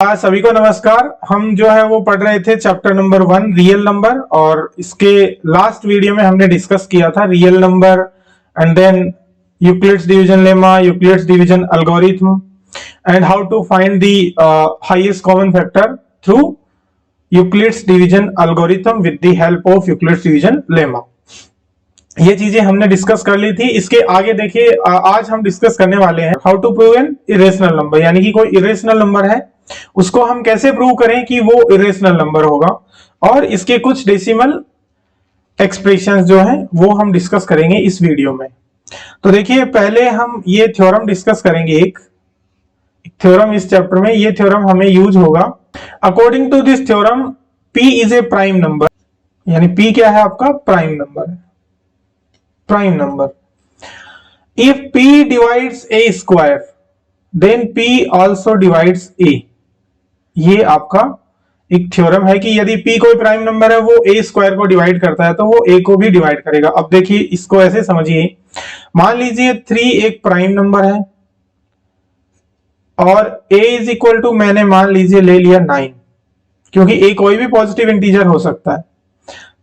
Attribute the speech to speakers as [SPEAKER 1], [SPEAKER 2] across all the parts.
[SPEAKER 1] सभी को नमस्कार। हम जो है वो पढ़ रहे थे चैप्टर नंबर 1 रियल नंबर, और इसके लास्ट वीडियो में हमने डिस्कस किया था real number and then Euclid's division lemma, Euclid's division algorithm and how to find the highest common factor through Euclid's division algorithm with the help of Euclid's division lemma. ये चीजें हमने discuss कर ली थी। इसके आगे देखिए, आज हम डिस्कस करने वाले हैं how to prove an irrational number, यानी कि कोई इरेशनल नंबर है उसको हम कैसे प्रूव करें कि वो इरेशनल नंबर होगा, और इसके कुछ डेसिमल एक्सप्रेशंस जो हैं वो हम डिस्कस करेंगे इस वीडियो में। तो देखिए, पहले हम ये थ्योरम डिस्कस करेंगे। एक थ्योरम इस चैप्टर में, ये थ्योरम हमें यूज होगा। According to this theorem p is a prime number, यानी p क्या है आपका प्राइम नंबर है, prime number. If p divides a square then p also divides a। ये आपका एक थ्योरम है कि यदि p कोई प्राइम नंबर है वो a स्क्वायर को डिवाइड करता है तो वो a को भी डिवाइड करेगा। अब देखिए, इसको ऐसे समझिए, मान लीजिए 3 एक प्राइम नंबर है और a इज इक्वल टू, मैंने मान लीजिए ले लिया 9, क्योंकि a कोई भी पॉजिटिव इंटीजर हो सकता है।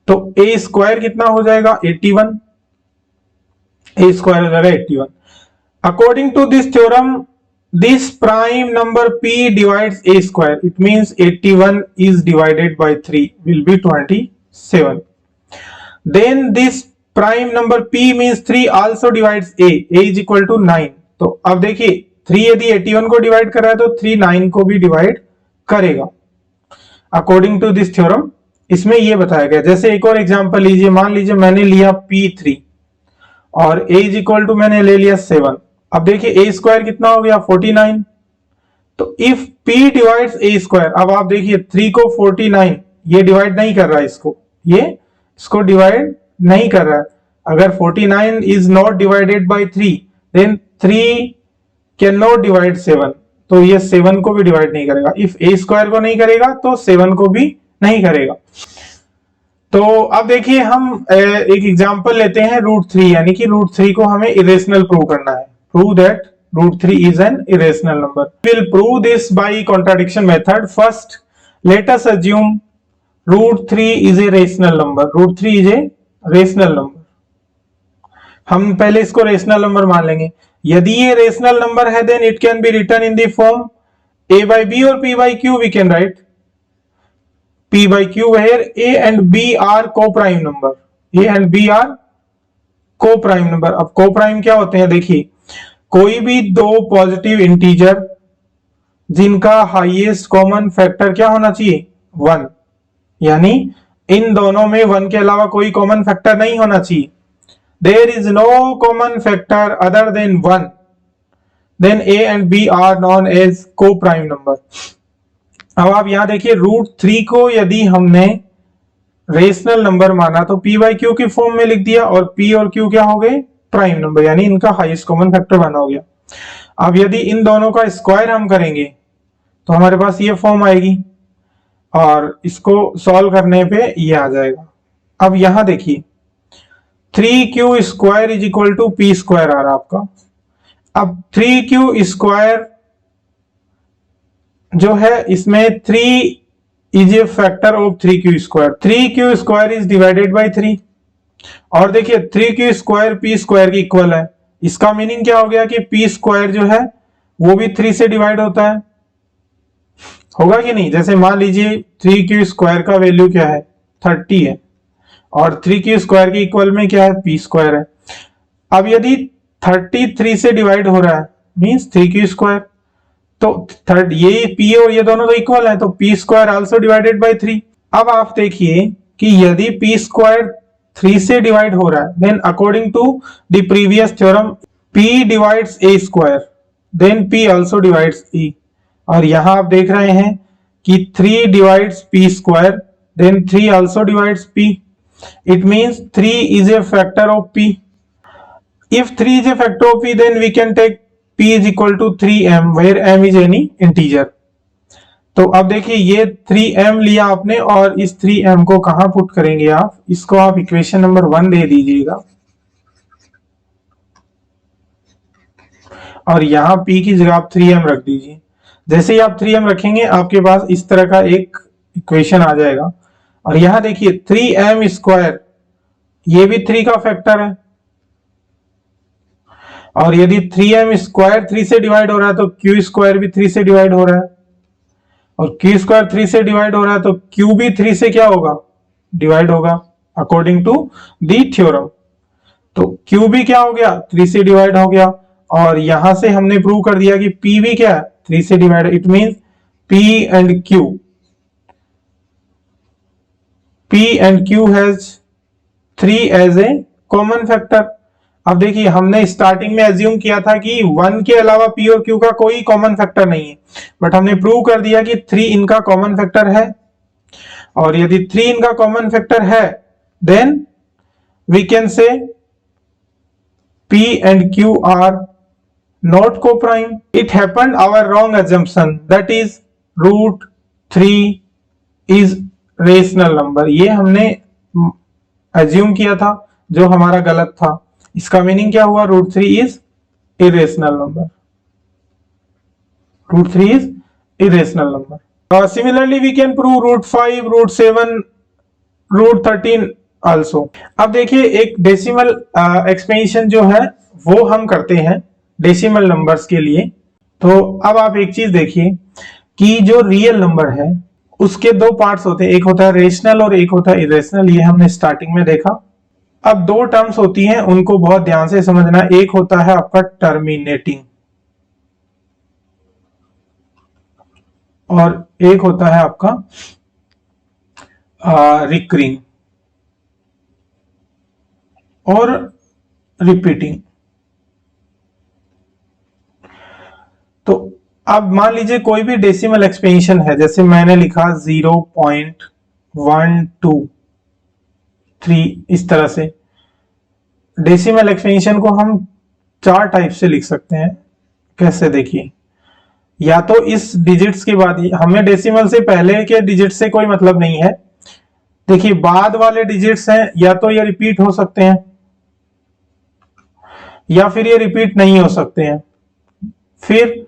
[SPEAKER 1] तो a स्क्वायर कितना हो जाएगा 81, a स्क्वायर हो जाएगा 81। According to this theorem this prime number p divides a square, it means 81 is divided by 3 will be 27. Then this prime number p means 3 also divides a is equal to 9। तो अब देखिए, 3 यदि 81 को divide कर रहा है तो 3 9 को भी डिवाइड करेगा अकॉर्डिंग टू दिस थ्योरम। इसमें ये बताया गया। जैसे एक और एग्जांपल लीजिए, मान लीजिए मैंने लिया p3 और a इज इक्वल टू मैंने ले लिया 7। अब देखिए a स्क्वायर कितना हो गया 49। तो if p divides a square, अब आप देखिए 3 को 49 ये डिवाइड नहीं कर रहा है, ये इसको डिवाइड नहीं कर रहा है। अगर 49 is not divided by 3 then 3 can not divide 7, तो ये 7 को भी डिवाइड नहीं करेगा। इफ a स्क्वायर को नहीं करेगा तो 7 को भी नहीं करेगा। तो अब देखिए, हम एक एग्जांपल लेते हैं √3, यानी कि √3 को हमें इरेशनल प्रूव करना है। Prove that √3 is an irrational number. We will prove this by contradiction method. First, let us assume √3 is a rational number. √3 is a rational number. हम पहले इसको रेशनल नंबर मान लेंगे। यदि ये रेशनल नंबर है then it can be written in the form a by b or p by q. We can write p by q where a and b are co-prime number. a and b are co-prime number. अब co-prime क्या होते हैं, देखिए, कोई भी दो positive integer जिनका highest common factor क्या होना चाहिए 1, यानी इन दोनों में 1 के अलावा कोई कॉमन फैक्टर नहीं होना चाहिए। There is no common factor other than 1, then a and b are known as coprime number. अब आप यहां देखिए, √3 को यदि हमने रेशनल नंबर माना तो p बाई q की फॉर्म में लिख दिया, और p और q क्या हो गए प्राइम नंबर, यानी इनका हाईएस्ट कॉमन फैक्टर 1 हो गया। अब यदि इन दोनों का स्क्वायर हम करेंगे तो हमारे पास ये फॉर्म आएगी, और इसको सॉल्व करने पे ये आ जाएगा। अब यहां देखिए 3q square is equal to p square आ रहा आपका। अब 3q स्क्वायर जो है, इसमें 3 is a factor of 3q square. 3q square is divided by 3, और देखिए 3q स्क्वायर p स्क्वायर की इक्वल है। इसका मीनिंग क्या हो गया कि p स्क्वायर जो है वो भी 3 से डिवाइड होता है, होगा कि नहीं। जैसे मान लीजिए 3q स्क्वायर का वैल्यू क्या है 30 है, और 3q स्क्वायर की इक्वल में क्या है p स्क्वायर है। अब यदि 30 3 से डिवाइड हो रहा है मींस 3q स्क्वायर, तो ये p और ये दोनों तो इक्वल है, तो p square also divided by 3। अब आप देखिए कि यदि p स्क्वायर 3 से डिवाइड हो रहा है then according to the previous theorem p divides a square then p also divides e। और यहां आप देख रहे हैं कि 3 divides p square then 3 also divides p। It means 3 is a factor of p। If 3 is a factor of p then we can take p is equal to 3m where m is any integer. तो अब देखिए, ये 3m लिया आपने, और इस 3m को कहां पुट करेंगे आप, इसको आप इक्वेशन नंबर 1 दे दीजिएगा, और यहां p की जगह आप 3m रख दीजिए। जैसे ही आप 3m रखेंगे आपके पास इस तरह का एक इक्वेशन आ जाएगा। और यहां देखिए 3m स्क्वायर, ये भी 3 का फैक्टर है, और यदि 3m स्क्वायर 3 से डिवाइड हो रहा है तो q स्क्वायर भी 3 से डिवाइड हो रहा है, और q स्क्वायर 3 से डिवाइड हो रहा है तो q भी 3 से क्या होगा, डिवाइड होगा अकॉर्डिंग टू दी थ्योरम। तो q भी क्या हो गया, 3 से डिवाइड हो गया, और यहां से हमने प्रूव कर दिया कि p भी क्या है, 3 से divide. It means p and q has 3 as a common factor. अब देखिए हमने स्टार्टिंग में एज्यूम किया था कि 1 के अलावा p और q का कोई कॉमन फैक्टर नहीं है, बट हमने प्रूव कर दिया कि 3 इनका कॉमन फैक्टर है, और यदि 3 इनका कॉमन फैक्टर है then we can say p and q are not co-prime. It happened our wrong assumption, that is root 3 is rational number. ये हमने एज्यूम किया था जो हमारा गलत था। इसका मीनिंग क्या हुआ, root 3 is irrational number, root 3 is irrational number. Similarly we can prove root 5, root 7, root 13 also. अब देखिए एक डेसिमल एक्सपेंशन जो है वो हम करते हैं डेसिमल नंबर्स के लिए। तो अब आप एक चीज देखिए कि जो रियल नंबर है उसके दो पार्ट्स होते हैं, एक होता है रेशनल और एक होता है इरेशनल। ये हमने स्टार्टिंग में देखा। अब दो टर्म्स होती हैं, उनको बहुत ध्यान से समझना। एक होता है आपका टर्मिनेटिंग और एक होता है आपका रिकरिंग और रिपीटिंग। तो अब मान लीजिए कोई भी डेसिमल एक्सपेंशन है, जैसे मैंने लिखा 0.123, इस तरह से डेसिमल एक्सपेंशन को हम 4 टाइप से लिख सकते हैं। कैसे, देखिए, या तो इस डिजिट्स के बाद ही, हमें डेसिमल से पहले के डिजिट से कोई मतलब नहीं है। देखिए बाद वाले डिजिट्स हैं, या तो ये रिपीट हो सकते हैं या फिर ये रिपीट नहीं हो सकते हैं, फिर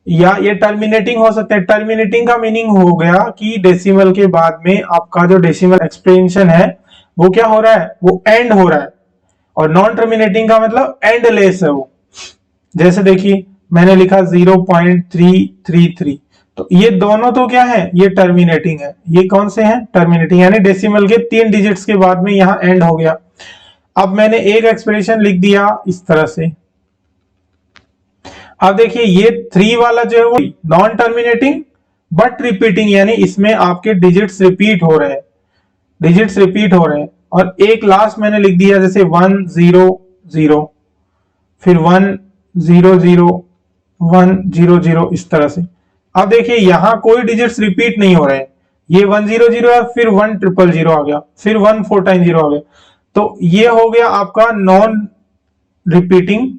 [SPEAKER 1] या ये टर्मिनेटिंग हो सकते हैं। टर्मिनेटिंग का मीनिंग हो गया कि डेसिमल के बाद में आपका जो डेसिमल एक्सपेंशन है वो क्या हो रहा है, वो एंड हो रहा है। और नॉन टर्मिनेटिंग का मतलब एंडलेस है वो। जैसे देखिए मैंने लिखा 0.333, तो ये दोनों तो क्या है, ये टर्मिनेटिंग है। ये कौन से हैं, टर्मिनेटिंग, यानी डेसिमल के 3 डिजिट्स के बाद में यहां एंड हो गया। अब मैंने एक एक्सप्रेशन लिख दिया इस तरह से। अब देखिए ये 3 वाला जो है वो नॉन टर्मिनेटिंग बट रिपीटिंग, यानी इसमें आपके डिजिट्स रिपीट हो रहे हैं, डिजिट्स रिपीट हो रहे हैं। और एक लास्ट मैंने लिख दिया जैसे 100, फिर 100, इस तरह से। अब देखिए यहां कोई डिजिट्स रिपीट नहीं हो रहे हैं, ये 100 है, फिर 1000 आ गया, फिर 1490 आ गया। तो ये हो गया आपका नॉन रिपीटिंग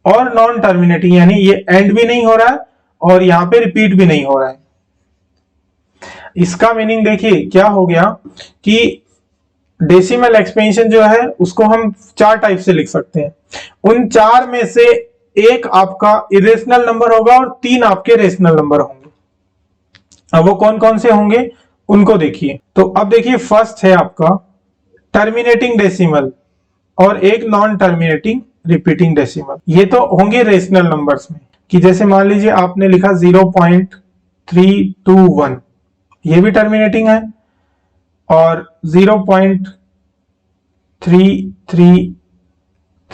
[SPEAKER 1] और नॉन टर्मिनेटिंग, यानी ये एंड भी नहीं हो रहा है और यहां पे रिपीट भी नहीं हो रहा है। इसका मीनिंग देखिए क्या हो गया कि डेसिमल एक्सपेंशन जो है उसको हम 4 टाइप से लिख सकते हैं। उन 4 में से एक आपका इरेशनल नंबर होगा और 3 आपके रेशनल नंबर होंगे। अब वो कौन कौन से होंगे उनको देखिए। तो अब देखिए फर्स्ट है आपका टर्मिनेटिंग डेसिमल और एक नॉन टर्मिनेटिंग रिपीटिंग डेसिमल। ये तो होंगे रेशनल नंबर्स में, कि जैसे मान लीजिए आपने लिखा 0.321, ये भी टर्मिनेटिंग है, और 0.333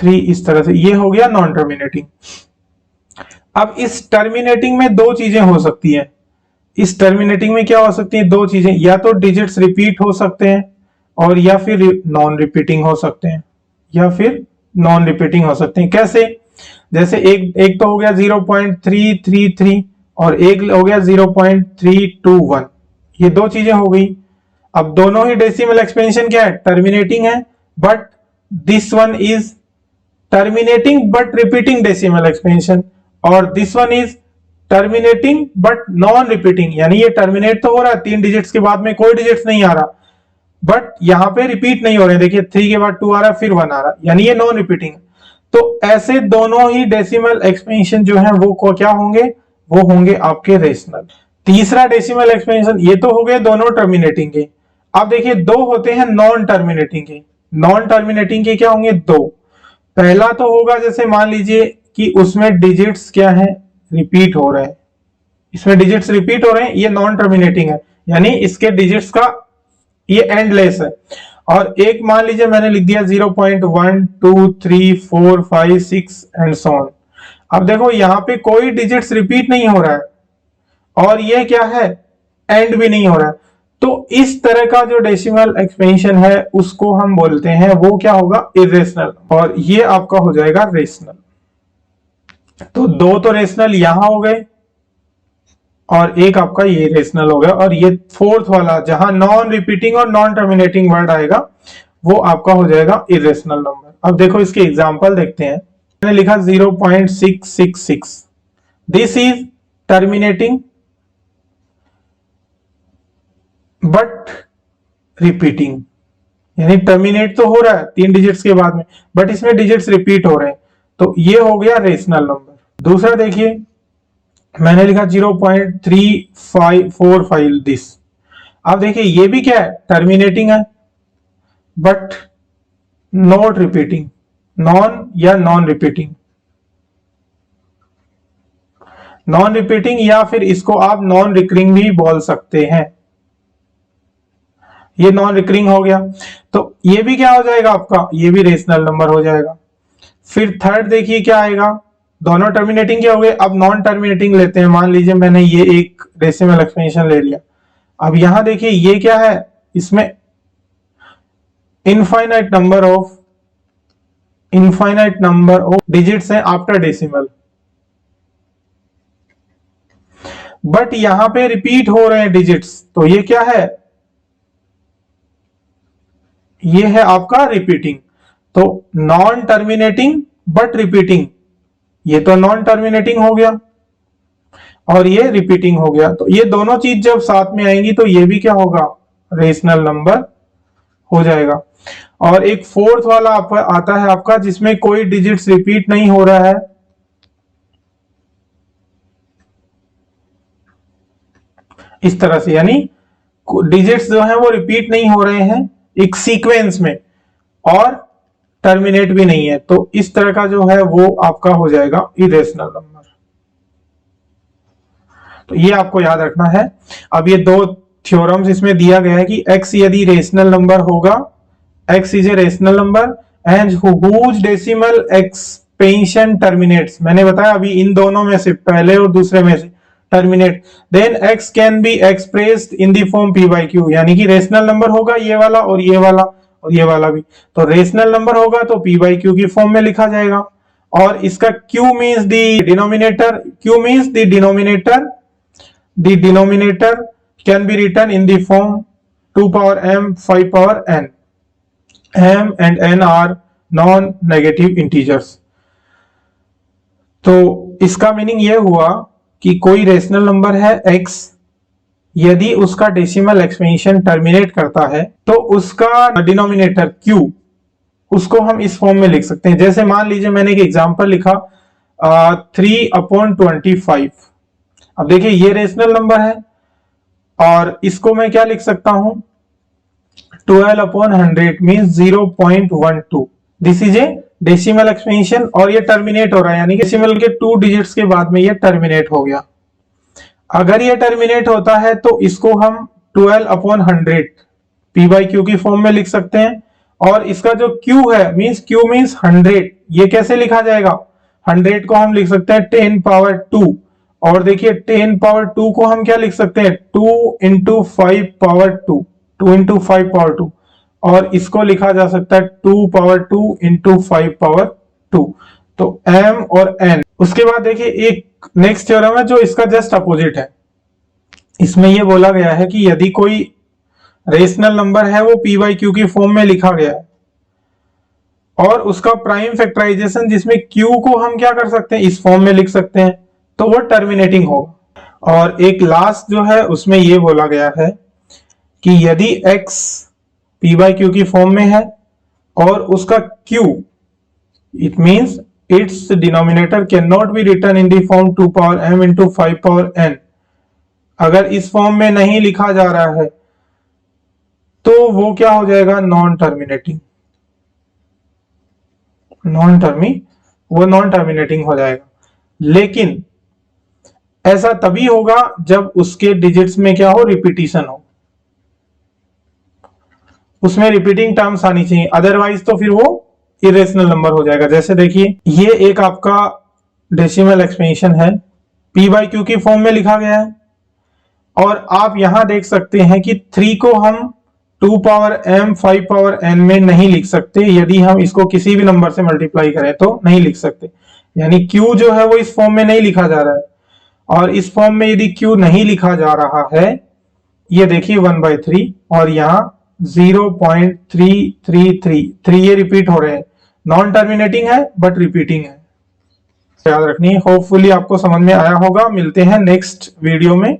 [SPEAKER 1] इस तरह से, ये हो गया नॉन टर्मिनेटिंग। अब इस टर्मिनेटिंग में 2 चीजें हो सकती हैं। इस टर्मिनेटिंग में क्या हो सकती है, 2 चीजें, या तो डिजिट्स रिपीट हो सकते हैं और या फिर नॉन रिपीटिंग हो सकते हैं, या फिर नॉन रिपीटिंग हो सकते हैं। कैसे, जैसे एक तो हो गया 0.333 और एक हो गया 0.321, ये 2 चीजें हो गई। अब दोनों ही डेसिमल एक्सपेंशन क्या है, टर्मिनेटिंग है, but this one is terminating but repeating decimal expansion, और this one is terminating but non repeating, यानी ये टर्मिनेट तो हो रहा है, 3 डिजिट्स के बाद में कोई डिजिट्स नहीं आ रहा, बट यहां पे रिपीट नहीं हो रहे। देखिए 3 के बाद 2 आ रहा है, फिर 1 आ रहा है, यानी ये नॉन रिपीटिंग। तो ऐसे दोनों ही डेसिमल एक्सपेंशन जो है वो क्या होंगे, वो होंगे आपके रेशनल। तीसरा डेसिमल एक्सपेंशन, ये तो हो गए दोनों टर्मिनेटिंग के। अब देखिए दो होते हैं नॉन टर्मिनेटिंग के। नॉन टर्मिनेटिंग के क्या होंगे, दो। पहला तो होगा जैसे मान लीजिए कि उसमें डिजिट्स क्या है, रिपीट हो रहे हैं, इसमें डिजिट्स रिपीट हो रहे हैं, ये नॉन टर्मिनेटिंग है, यानी इसके डिजिट्स का ये एंडलेस है। और एक मान लीजिए मैंने लिख दिया 0.1 2 3 4 5 6 एंड सो ऑन। अब देखो यहाँ पे कोई डिजिट्स रिपीट नहीं हो रहा है और ये क्या है, एंड भी नहीं हो रहा है। तो इस तरह का जो डेसिमल एक्सपेंशन है उसको हम बोलते हैं, वो क्या होगा, इरेशनल, और ये आपका हो जाएगा रेशनल। तो दो तो रेशनल यहां हो गए और एक आपका ये रेशनल हो गया, और ये फोर्थ वाला जहां नॉन रिपीटिंग और नॉन टर्मिनेटिंग वर्ड आएगा वो आपका हो जाएगा इरेशनल नंबर। अब देखो इसके एग्जांपल देखते हैं। मैंने लिखा 0.666, this is terminating but repeating, यानी टर्मिनेट तो हो रहा है 3 डिजिट्स के बाद में, बट इसमें डिजिट्स रिपीट हो रहे हैं, तो ये हो गया रेशनल नंबर। दूसरा देखिए मैंने लिखा 0.3545 दिस। अब देखिए ये भी क्या है, टर्मिनेटिंग है बट नॉट रिपीटिंग, नॉन या नॉन रिपीटिंग, नॉन रिपीटिंग, या फिर इसको आप नॉन रिकरिंग भी बोल सकते हैं। ये नॉन रिकरिंग हो गया, तो ये भी क्या हो जाएगा आपका, ये भी रेशनल नंबर हो जाएगा। फिर थर्ड देखिए क्या आएगा, दोनों टर्मिनेटिंग क्या हो गए। अब नॉन टर्मिनेटिंग लेते हैं, मान लीजिए मैंने ये एक डेसिमल एक्सपेंशन ले लिया। अब यहां देखिए ये क्या है, इसमें इनफाइनाइट नंबर ऑफ डिजिट्स हैं आफ्टर डेसिमल, बट यहां पे रिपीट हो रहे हैं डिजिट्स, तो ये क्या है, ये है आपका रिपीटिंग। तो नॉन टर्मिनेटिंग बट रिपीटिंग, ये तो नॉन टर्मिनेटिंग हो गया और ये रिपीटिंग हो गया, तो ये दोनों चीज जब साथ में आएंगी तो ये भी क्या होगा, रेशनल नंबर हो जाएगा। और एक फोर्थ वाला आता है आपका जिसमें कोई डिजिट्स रिपीट नहीं हो रहा है, इस तरह से, यानी डिजिट्स जो है वो रिपीट नहीं हो रहे हैं एक सीक्वेंस में और टर्मिनेट भी नहीं है, तो इस तरह का जो है वो आपका हो जाएगा इरेशनल नंबर। तो ये आपको याद रखना है। अब ये दो थ्योरम्स इसमें दिया गया है कि x यदि रेशनल नंबर होगा, x is a rational number and whose decimal expansion terminates, मैंने बताया अभी इन दोनों में से, पहले और दूसरे में से terminate, then x can be expressed in the form p by q, यानी कि रेशनल नंबर होगा ये वाला और ये वाला और ये वाला भी, तो रेशनल नंबर होगा तो p by q की फॉर्म में लिखा जाएगा। और इसका q means the denominator, q means the denominator, the denominator can be written in the form 2 power m 5 power n, m and n are non-negative integers। तो इसका मीनिंग ये हुआ कि कोई रेशनल नंबर है x, यदि उसका डेसिमल एक्सपेंशन टर्मिनेट करता है तो उसका डिनोमिनेटर q, उसको हम इस फॉर्म में लिख सकते हैं। जैसे मान लीजिए मैंने एक एग्जांपल लिखा 3/25। अब देखिए ये रेशनल नंबर है और इसको मैं क्या लिख सकता हूं, 12/100 means 0.12। This is a decimal expansion और ये टर्मिनेट हो रहा है, यानी कि डेसिमल के 2 डिजिट्स के बाद में ये टर्मिनेट हो गया। अगर ये टर्मिनेट होता है तो इसको हम 12/100 p by q की फॉर्म में लिख सकते हैं, और इसका जो q है मींस q मींस 100, ये कैसे लिखा जाएगा, 100 को हम लिख सकते हैं 10 पावर 2, और देखिए 10 पावर 2 को हम क्या लिख सकते हैं, 2 इंटू 5 पावर 2, 2 इंटू 5 पावर 2, और इसको लिखा जा सकता है 2 पावर 2 इंटू 5 पावर 2, तो m और n। उसके बाद देखिए एक नेक्स्ट थ्योरम है जो इसका जस्ट अपोजिट है। इसमें यह बोला गया है कि यदि कोई रेशनल नंबर है वो p by q की फॉर्म में लिखा गया है और उसका प्राइम फैक्टराइजेशन जिसमें q को हम क्या कर सकते हैं, इस फॉर्म में लिख सकते हैं, तो वो टर्मिनेटिंग होगा। और एक लास्ट जो है उसमें यह बोला गया है कि यदि x p by q की फॉर्म में है और उसका q, it means its denominator cannot be written in the form 2 power m into 5 power n, अगर इस फॉर्म में नहीं लिखा जा रहा है तो वो क्या हो जाएगा, नॉन टर्मिनेटिंग, वो नॉन टर्मिनेटिंग हो जाएगा। लेकिन ऐसा तभी होगा जब उसके डिजिट्स में क्या हो, रिपीटिशन हो, उसमें रिपीटिंग टर्म्स आनी चाहिए, अदरवाइज तो फिर वो इरेशनल नंबर हो जाएगा। जैसे देखिए ये एक आपका डेसिमल एक्सपेंशन है, p बाई क्यू की फॉर्म में लिखा गया है, और आप यहां देख सकते हैं कि 3 को हम 2 पावर m 5 पावर n में नहीं लिख सकते, यदि हम इसको किसी भी नंबर से मल्टीप्लाई करें तो नहीं लिख सकते, यानी q जो है वो इस फॉर्म में नहीं लिखा जा रहा है। और इस फॉर्म में यदि q नहीं लिखा जा रहा है, ये देखिए 1/3 और यहाँ 0.333 ये रिपीट हो रहे हैं, नॉन टर्मिनेटिंग है बट रिपीटिंग है, याद रखनी है। होपफुली आपको समझ में आया होगा। मिलते हैं नेक्स्ट वीडियो में।